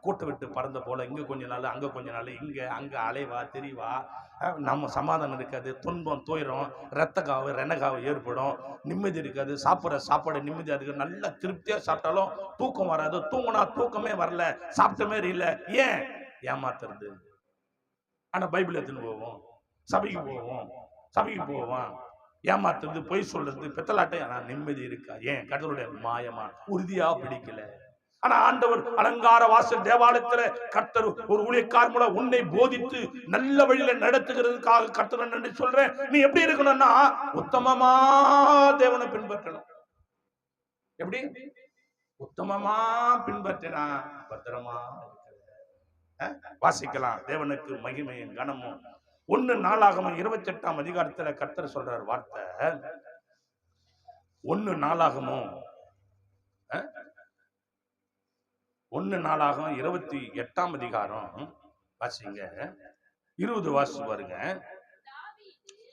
கூட்ட விட்டு பறந்த போல இங்க கொஞ்ச நாள் அங்க கொஞ்ச நாள் இங்க அங்க அலைவா தெரியவா, நம்ம சமாதானம் இருக்காது, துன்பம் துயரம் ரத்த காவு ரெனகாவு ஏற்படும், நிம்மதி இருக்காது, சாப்பிட்ற சாப்பாடு நிம்மதியா இருக்கு, நல்லா திருப்தியா சாப்பிட்டாலும் தூக்கம் வராது, தூங்கினா தூக்கமே வரல, சாப்பிட்ட மாதிரி இல்லை. ஏன்? ஏமாத்துறது. ஆனா பைபிள் எடுத்துன்னு போவோம், சபைக்கு போவோம், சபைக்கு போவான், ஏமாத்துறது, பொய் சொல்றது, பெத்தலாட்டை. ஆனா நிம்மதி இருக்கா? ஏன்? கடவுளுடைய மாயமா உறுதியா பிடிக்கல. ஆனா ஆண்டவர் அலங்கார வாசல் தேவாலயத்துல கர்த்தர் ஒரு ஊழியக்காரர் மூலம் உன்னை போதித்து நல்ல வழியில நடத்துகிறதுக்காக கர்த்தர் நன்றி சொல்றேன். நீ எப்படி இருக்கணும்னா உத்தமமா தேவனை பின்பற்றணும். எப்படி? உத்தமமா பின்பற்றினா பத்திரமா வாசிக்கலாம். தேவனுக்கு மகிமையும் கனமும் 1 நாளாகமம் 28ஆம் அதிகாரத்துல கர்த்தர் சொல்றார் வார்த்தை. 1 நாளாகமம் 28ஆம் அதிகாரம் வாசிங்க. 20 வாசி பாருங்க.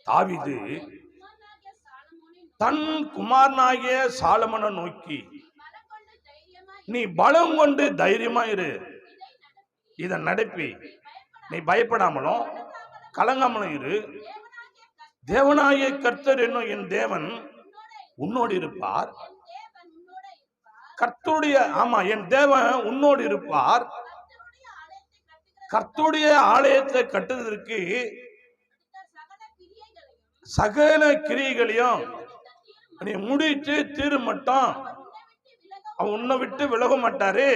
தாவீது தன் குமாரனாகிய சாலமோனை நோக்கி, நீ பலம் கொண்டு தைரியமா இரு, இதை நடப்பி, நீ பயப்படாமலும் கலங்காமலும் இரு. தேவனாகிய கர்த்தர் என்னும் என் தேவன் உன்னோடு இருப்பார். கர்த்தருடைய என் தேவன் உன்னோடு இருப்பார். கர்த்தருடைய ஆலயத்தை கட்டுவதற்கு சகல கிரியைகளையும் நீ முடித்து தீரு மட்டும் அவன் உன்னை விட்டு விலக மாட்டாரு.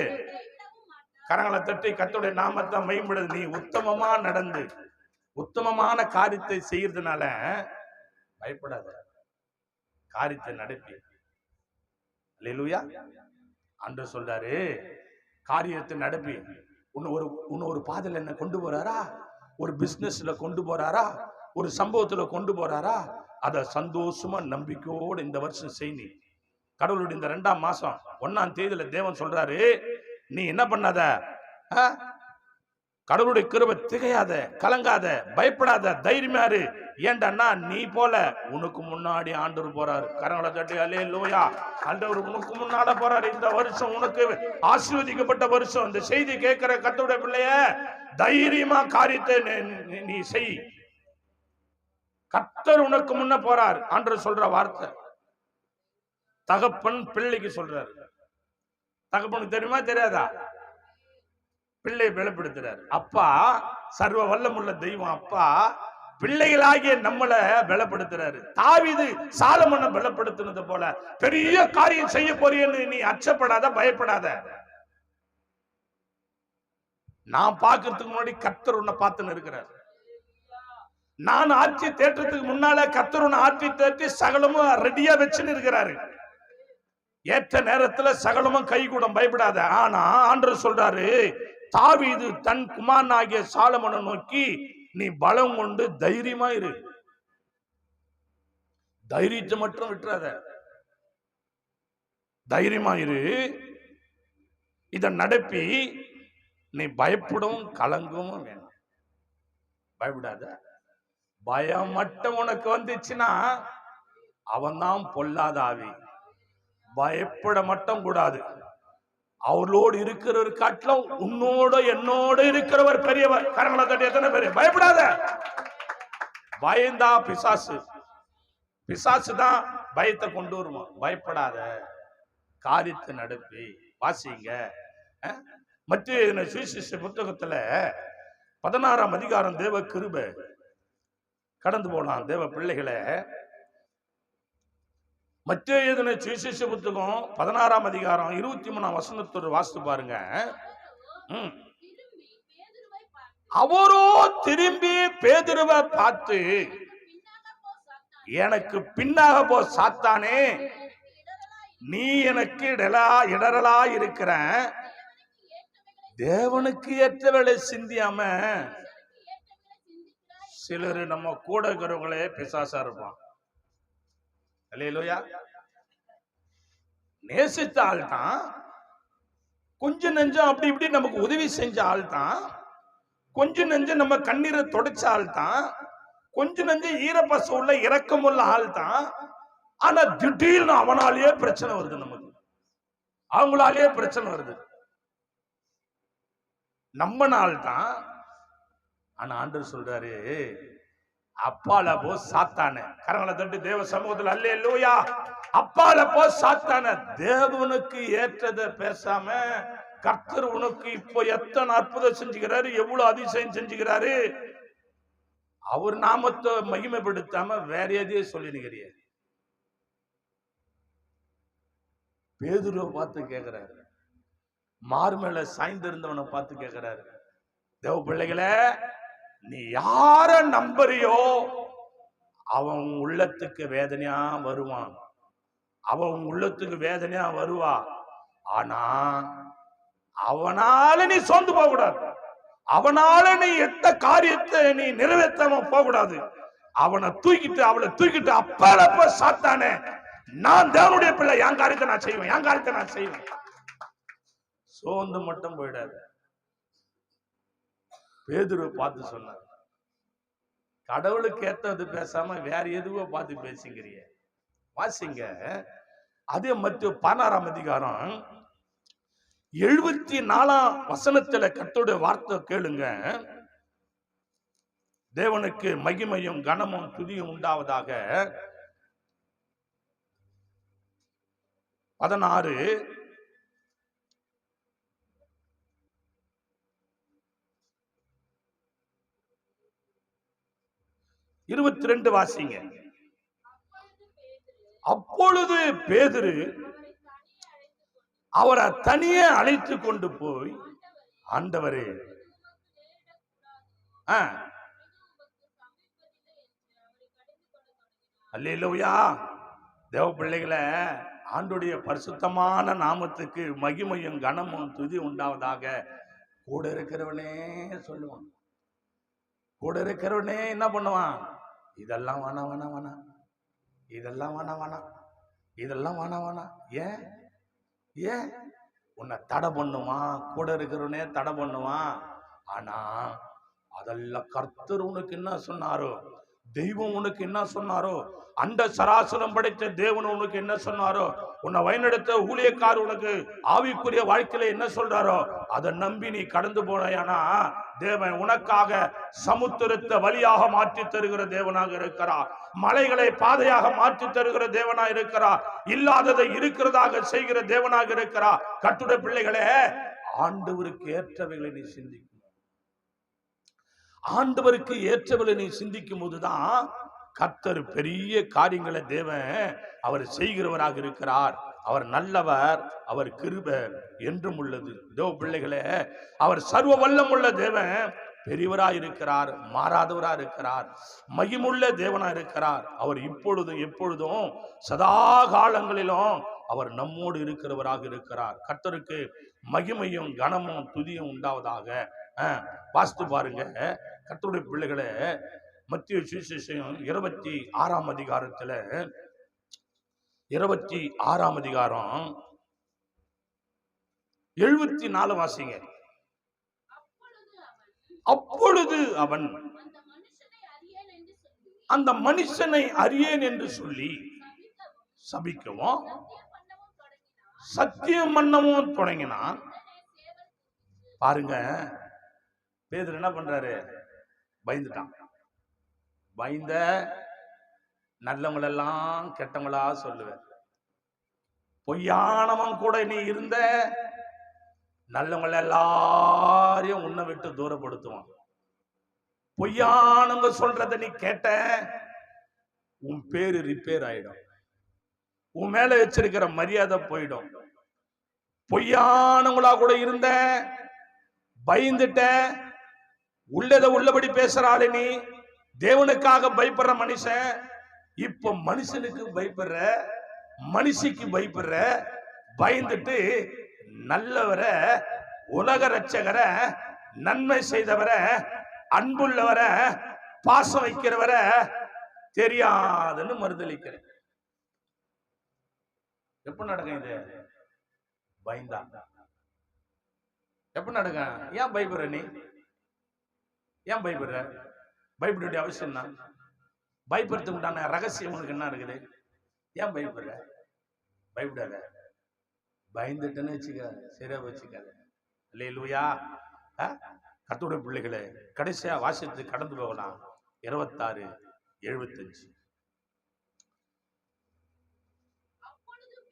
கரங்களை தட்டி கர்த்தருடைய நாமத்தை மகிமைப்படுது. நீ உத்தமமா நடந்து உத்தமமான காரியத்தை செய்யறதுனால பயப்படாத, காரியத்தை நடப்பி. அல்லேலூயா. ஆண்டவர் சொல்றாரு, காரியத்தை நடப்பி. உன்னை ஒரு பாதையில என்ன கொண்டு போறாரா, ஒரு பிசினஸ்ல கொண்டு போறாரா, ஒரு சம்பவத்துல கொண்டு போறாரா, அத சந்தோஷமா நம்பிக்கையோடு இந்த வருஷம் செய்தி. கடவுளுடைய இந்த 2ஆம் மாசம் 1ஆம் தேதியில தேவன் சொல்றாரு, நீ என்ன பண்ணாத, கடவுளுடைய கிருபை திகையாத, கலங்காத, பயப்படாத, தைரியமா இரு. ஏண்டா நீ போல உனக்கு முன்னாடி ஆண்டவர் போறாரு. கரங்களை தட்டி அல்லேலூயா. ஆண்டவர் உனக்கு முன்னால போறாரு. இந்த வருஷம் உனக்கு ஆசீர்வதிக்கப்பட்ட வருஷம். இந்த செய்தி கேட்கிற கர்த்தருடைய பிள்ளைய, தைரியமா காரியத்தை நீ செய். கர்த்தர் உனக்கு முன்ன போறார். ஆண்டவர் சொல்ற வார்த்தை. தகப்பன் பிள்ளைக்கு சொல்றாரு. தகப்பனுக்கு தெரியுமா தெரியாதா? பிள்ளையை பலப்படுத்துறாரு. அப்பா சர்வ வல்லமுள்ள தெய்வம். அப்பா பிள்ளைகளாகிய நம்மளை பலப்படுத்துறாரு. தாவீது சாலமோனை பலப்படுத்தினது போல பெரிய காரியம் செய்ய போறேன்னு நீ அச்சப்படாத, பயப்படாத. நான் பார்க்கறதுக்கு முன்னாடி கர்த்தர் உன்னை பார்த்துன்னு இருக்கிறார். நான் ஆட்சி தேற்றத்துக்கு முன்னால கர்த்தர் உன்னை ஆட்சி தேற்றி சகலமும் ரெடியா வச்சுன்னு இருக்கிறாரு. ஏற்ற நேரத்துல சகலமும் கைகூடம், பயப்படாத. ஆனா ஆண்டவர் சொல்றாரு, தாவீது தன் குமாரனாகிய சாலமோனை நோக்கி, நீ பலம் கொண்டு தைரியமா இரு. தைரியத்தை மட்டும் விட்டுறாத, தைரியமா இரு, இத நடப்பி. நீ பயப்படவும் கலங்கவும் வேணும். பயப்படாத. பயம் மட்டும் உனக்கு வந்துச்சுன்னா அவன்தான் பொல்லாத ஆவி. பயப்பட மட்டும் கூடாது. அவரோடு இருக்கிறவர் காட்டிலும் உன்னோட என்னோட இருக்கிறவர் பெரியவர். கரங்களை தட்டி எத்தனை பேரு பயப்படாத. பயந்தா பிசாசு, பிசாசு தான் பயத்தை கொண்டு வருவான். பயப்படாத, காரியத்தை நடப்பி. வாசிங்க மத்திய சுவிசேஷ புத்தகத்துல 16ஆம் அதிகாரம். தேவ கிருபை கடந்து போலாம் தேவ பிள்ளைகளை. மத்திய சுவிசேஷ புத்தகம் 16ஆம் அதிகாரம் 23ஆம் வசனத்தோடு வாசித்து பாருங்க. அவரோ திரும்பி பேதுருவை பார்த்து, எனக்கு பின்னாக போ சாத்தானே, நீ எனக்கு இடரலா இருக்கிற, தேவனுக்கு ஏற்றவளை சிந்தியாம. சிலர் நம்ம கூட இருக்கிறவங்களே பிசாசா இருப்பான். அல்லேலூயா. நேசித்த ஆள் தான், கொஞ்சம் நெஞ்சம் அப்படி இப்படி நமக்கு உதவி செஞ்ச ஆள் தான், கொஞ்சம் நெஞ்சம் நம்ம கண்ணீரை தொடச்ச ஆள் தான், கொஞ்சம் நெஞ்சம் ஈரப்பச உள்ள இரக்கம் உள்ள ஆள் தான். ஆனா திடீர்னு அவனாலேயே பிரச்சனை வருது, நமக்கு அவங்களாலேயே பிரச்சனை வருது. நம்ம நாள் தான். ஆனா ஆண்டவர் சொல்றாரு, அப்பால போ சாத்தான. கரங்களை தட்டி தேவ சமூகத்தில் அல்லேலூயா. அப்பால போ சாத்தான. தேவனுக்கு ஏற்றதை பேசாம, கர்த்தர் உனக்கு இப்போ எத்தனை அற்புதம் செஞ்சுக்கிறாரு, எவ்வளவு அதிசயம் செஞ்சுக்கிறாரு, அவர் நாமத்தை மகிமைப்படுத்தாம வேற எதையே சொல்லினுக்கிறிய. பேதுருவை பார்த்து கேட்கிறாரு, மார்மேல சாய்ந்திருந்தவனை பார்த்து கேட்கிறாரு, தேவ பிள்ளைகளே, நீ யார நம்புறியோ அவன் உள்ளத்துக்கு வேதனையா வருவான், அவன் உள்ளத்துக்கு வேதனையா வருவா. ஆனா அவனால நீ சோர்ந்து போக கூடாது, அவனால நீ எந்த காரியத்தை நீ நிறைவேற்றாம போக கூடாது. அவனை தூக்கிட்டு அவளை தூக்கிட்டு அப்ப சாத்தானே, நான் தேவனுடைய பிள்ளை, என் காரியத்தை நான் செய்வேன், என் காரியத்தை நான் செய்வேன். சோர்ந்து மட்டும் போயிடாது. பேதுரு பார்த்து சொன்னார், கடவுளுக்கு ஏத்தது பேசாம வேற எதுவோ பார்த்து பேசிக்கிறிய. வாசிங்க, அதே மத்திய 16ஆம் அதிகாரம் 74ஆம் வசனத்துல கர்த்தருடைய வார்த்தை கேளுங்க. தேவனுக்கு மகிமையும் கனமும் துதியும் உண்டாவதாக. 16 22 வாசிங்க. அப்பொழுது பேதுரு அவரை தனியே அழைத்து கொண்டு போய், ஆண்டவரே, அல்லேலூயா, தேவ பிள்ளைகளை, ஆண்டுடைய பரிசுத்தமான நாமத்துக்கு மகிமையும் கனமும் துதி உண்டாவதாக. கூட இருக்கிறவனே சொல்லுவான், கூட இருக்கிறவனே என்ன பண்ணுவான், இதெல்லாம் வேணா வேணா வேணா, இதெல்லாம் வேணா வேணா, இதெல்லாம் வேணா வேணா. ஏன் ஏன் உன்னை தடை பண்ணுவான், கூட இருக்கிறவனே தடை பண்ணுவான். ஆனா அதெல்லாம் கர்த்தர் உனக்கு என்ன சொன்னாரோ, தெய்வம் உனக்கு என்ன சொன்னாரோ, அந்த சராசரம் படைத்த தேவன் உனக்கு என்ன சொன்னாரோ, உன்னை வழிநடத்த ஊழியக்காரர் உனக்கு ஆவிக்குரிய வாழ்க்கையில என்ன சொல்றாரோ அதை நம்பி நீ கடந்து போனாயானா, தேவன் உனக்காக சமுத்திரத்தை வழியாக மாற்றி தருகிற தேவனாக இருக்கிறார். மலைகளை பாதையாக மாற்றி தருகிற தேவனாக இருக்கிறார். இல்லாததை இருக்கிறதாக செய்கிற தேவனாக இருக்கிறார். கர்த்தருடைய பிள்ளைகளே, ஆண்டவருக்கு ஏற்றவைகளை நீ சிந்திக்கும். ஆண்டவருக்கு ஏற்றவளை நீ சிந்திக்கும் போதுதான் கர்த்தர் பெரிய காரியங்களை தேவன் அவர் செய்கிறவராக இருக்கிறார். அவர் நல்லவர், அவர் கிருபை என்றும் உள்ளது. தேவ பிள்ளைகளே, அவர் சர்வ வல்லம் உள்ள தேவன் பெரியவராய் இருக்கிறார், மாறாதவராக இருக்கிறார், மகிமுள்ள தேவனா இருக்கிறார். அவர் இப்பொழுதும் எப்பொழுதும் சதா காலங்களிலும் அவர் நம்மோடு இருக்கிறவராக இருக்கிறார். கர்த்தருக்கு மகிமையும் கனமும் துதியும் உண்டாவதாக. வாஸ்து பாருங்க கர்த்தருடைய பிள்ளைகளே, மத்திய சுவிசேஷம் 26ஆம் அதிகாரத்துல 26ஆம் அதிகாரம் 74 வாசிங்க. அப்பொழுது அவன் அந்த மனுஷனை அறியேன் என்று சொல்லி சபிக்கவும் சத்தியம் பண்ணவும் தொடங்கினான். பாருங்க, பேதுரு என்ன பண்றாரு, பயந்துட்டான். பயந்த நல்லவங்களெல்லாம் கெட்டவங்களா சொல்லுவேன். பொய்யானவன் கூட நீ இருந்த நல்லவங்கள எல்லாரையும் உன்னை விட்டு தூரப்படுத்துவான். பொய்யானவங்க சொல்றத நீ கேட்ட உன் பேரு ரிப்பேர் ஆயிடும், உன் மேல வச்சிருக்கிற மரியாதை போயிடும். பொய்யானவங்களா கூட இருந்த, பயந்துட்ட, உள்ளத உள்ளபடி பேசுறாள் நீ. தேவனுக்காக பயப்படுற மனுஷன் இப்ப மனுஷனுக்கு பயப்படுற, மனுஷிக்கு பயப்படுற. பயந்துட்டு நல்லவரை, உலக ரட்சகரை, நன்மை செய்தவரை, அன்புள்ளவரை, பாசம் வைக்கிறவரை தெரியாதுன்னு மறுதளிக்கிற. எப்ப நடக்கும் இது? பயந்தா எப்ப நடக்கும்? ஏன் பயப்படுற நீ? ஏன் பயப்படுற? பயப்பட வேண்டிய அவசியம் தான். பயப்படுறதுக்கு உண்டான ரகசியம் உனக்கு என்ன இருக்குது? ஏன் பயப்படுற? பயப்படாத. பயந்துட்டுன்னு வச்சுக்காத, சரியா வச்சுக்காத. அல்லேலூயா. கர்த்தருடைய பிள்ளைகளே, கடைசியா வாசித்து கடந்து போகலாம். 26:75.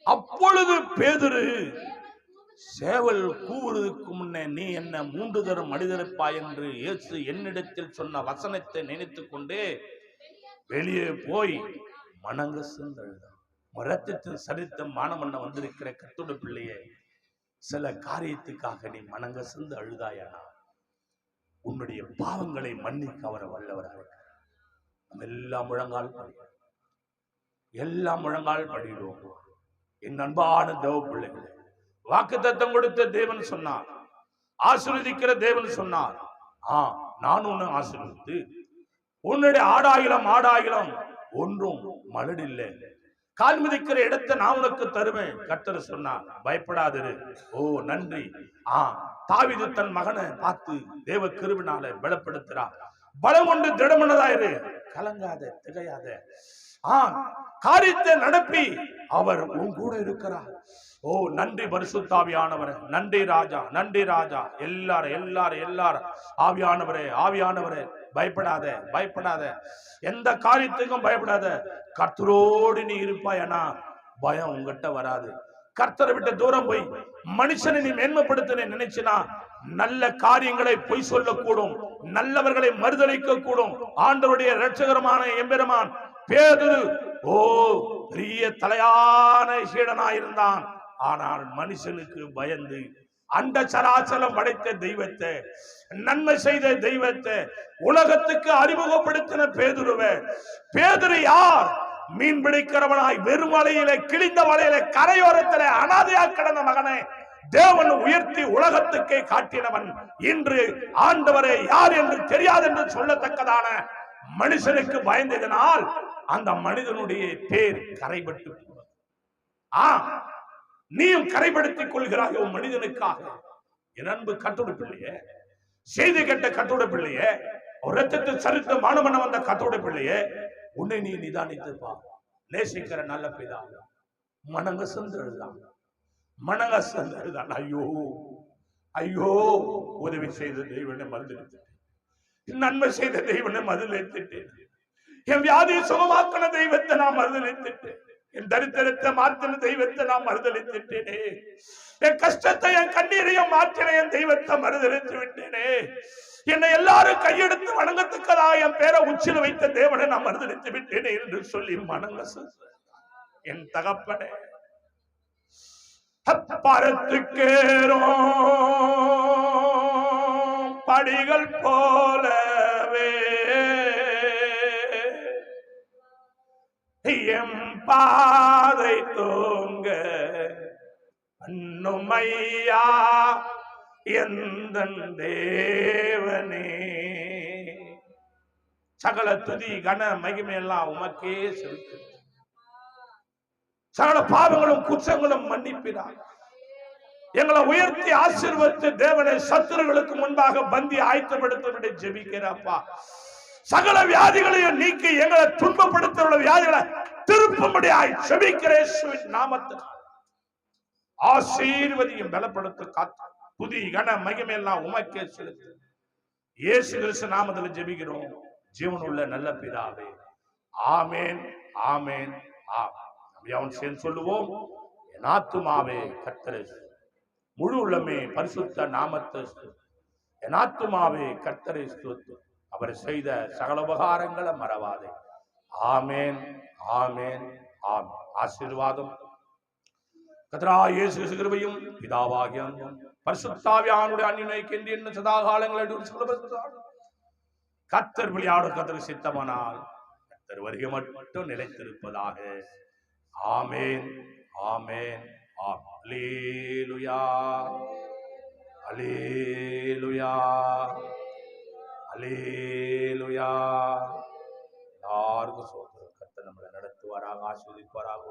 அப்பொழுது பேதுரு, சேவல் கூவுவதற்கு முன்னே நீ என்ன 3 தரம் மனிதருப்பாய் என்று இயேசு என்னிடத்தில் சொன்ன வசனத்தை நினைத்துக் கொண்டே வெளியே போய் மனங்கசந்து அழுதான். ரத்தத்தின் சரித்தம் மானமண்ண வந்திருக்கிற கர்த்தருடைய பிள்ளையே, சில காரியத்துக்காக நீ மனங்கசந்து அழுதாயானா உன்னுடைய பாவங்களை மன்னிக்க அவரை வல்லவராக. நம்ம எல்லாம் முழங்கால் படிடுவோம், எல்லாம் முழங்கால் படிடுவோம். என் அன்பான தேவ பிள்ளைகளே, வாக்குத்தத்தம் கொடுத்த தேவன் சொன்னார், ஆசீர்வதிக்கிற தேவன் சொன்னார், நான் உன்னை ஆசீர்வதித்து உன்னுடைய ஆடாயிலம் ஒன்றும் மலடில்லை, கால் மிதிக்கிற இடத்தை நான் உனக்கு தருவேன். கர்த்தர் சொன்னார், பயப்படாதிரு. ஓ நன்றி. தாவீது தன் மகனை பார்த்து தேவ கிருபையினால பலப்படுத்துறார். பலம் கொண்டு திடமனதாயிரு, கலங்காத, திகையாத, காரியத்தை நடப்பி அவர் உன் கூட இருக்கிறார். ஓ நன்றி பரிசுத்தாவியானவரே, நன்றி ராஜா, நன்றி ராஜா. எல்லாரும் ஆவியானவரே பயப்படாத, பயப்படாத, எந்த காரியத்துக்கும் பயப்படாத. கர்த்தரோடு நீ இருப்பாயனா பயம் உங்ககிட்ட வராது. கர்த்தரை விட்டு தூரம் போய் மனுஷனை நீ மேன்மைப்படுத்த நினைச்சினா நல்ல காரியங்களை பொய் சொல்லக்கூடும், நல்லவர்களை மறுதளிக்க கூடும். ஆண்டவருடைய இரட்சகரமான எம்பெருமான் பேதுரு பெரிய தலையான சீடனாயிருந்தான். ஆனால் மனுஷனுக்கு பயந்து அண்ட சராசரம் படைத்த தெய்வத்தை, நன்மை செய்த தெய்வத்தை உலகத்துக்கு அறிமுகப்படுத்தின பேதுரு யார்? மீன் பிடிக்கிறவனாய் வெறும் வலையில, கிழிந்த வலையில, கரையோரத்தில அனாதையா கிடந்த மகனை தேவன் உயர்த்தி உலகத்துக்கே காட்டினவன். இன்று ஆண்டவரே யார் என்று தெரியாது என்று சொல்லத்தக்கதான மனுஷனுக்கு பயந்ததனால் அந்த மனிதனுடைய பேர் கரைபட்டு, நீயும் கரைபடுத்திக் கொள்கிறாயோ மனிதனுக்காக. என் அன்பு கத்தோட பிள்ளையே, செய்தி கட்ட கத்தோட பிள்ளையே, ரத்தத்தை சரித்த மானமன வந்த கத்தோட பிள்ளையே, உன்னை நீ நிதானித்துப்பா. நேசிக்கிற நல்ல பிதா மனங்க சந்தருதான், மனங்க சந்தருதான். ஐயோ உதவி செய்த தெய்வனை மறுதளித்தேன், நன்மை செய்த தெய்வனை மறுதளித்தேன், என் வியாதியை சுகமாக்கின தெய்வத்தை நான் மறுதளித்தேன், என் தரித்திரத்தை மாற்றின தெய்வத்தை நான் மறுதளித்தேனே, என் கஷ்டத்தை என் கண்ணீரையும் மாற்றின என் தெய்வத்தை மறுதளித்து விட்டேனே, என்னை எல்லாரும் கையெடுத்து வணங்கத்துக்கதா என் பேரை உச்சில வைத்த தேவனை நான் மறுதளித்து விட்டேனே என்று சொல்லி மனங்க என் தகப்பனே. பரத்துக்கேறோ படிகள் போலவே எம் பாதை தோங்க அண்ணுமையா எந்த தேவனே. சகல துதி கன மகிமையெல்லாம் உமக்கே செலுத்து. சகல பாவங்களும் குற்றங்களும் மன்னிப்பினார். எங்களை உயர்த்தி ஆசீர்வதித்து தேவனை சத்துருகளுக்கு முன்பாக பந்தி ஆயத்தப்படுத்த ஜெபிக்கிறப்பா. சகல வியாதிகளையும் நீக்கி எங்களை துன்பப்படுத்த வியாதிகளை திருப்பும்படியாய் ஜெபிக்கிறேன் நாமத்தில். ஆசீர்வதியும் பலப்படுத்த காத்து புதி கன மகிமையெல்லாம் உமக்கே செலுத்து. இயேசு கிறிஸ்து நாமத்தில் ஜெபிக்கிறோம் ஜீவனுள்ள நல்ல பிதாவே. ஆமேன், ஆமேன், ஆமேன். சேர்ந்து சொல்லுவோம். என் ஆத்துமாவே கர்த்தரை, முழு உள்ளமே பரிசுத்த நாமத்தை, என் ஆத்துமாவே கர்த்தரை ஸ்தோத்திரி, அவர் செய்த சகல உபகாரங்களை மறவாதே. ஆமேன், ஆமேன், ஆமேன். ஆசீர்வாதம் கர்த்தராகிய இயேசு கிருபையும் பிதாவாகிய பரிசுத்தாவியானுடைய அன்னியைக்கென்று என்ன சதா காலங்களில் கர்த்தர் விளையாடு கர்த்தர் சித்தமானால் கர்த்தர் வருகை மட்டும் நிலைத்திருப்பதாக. ஆமேன், ஆமேன், அல்லேலூயா, அல்லேலூயா, அல்லேலூயா. எல்லாருக்கும் சோதனை. கர்த்தர் நம்மளை நடத்துவாராக, ஆசீர்வதிப்பாராக.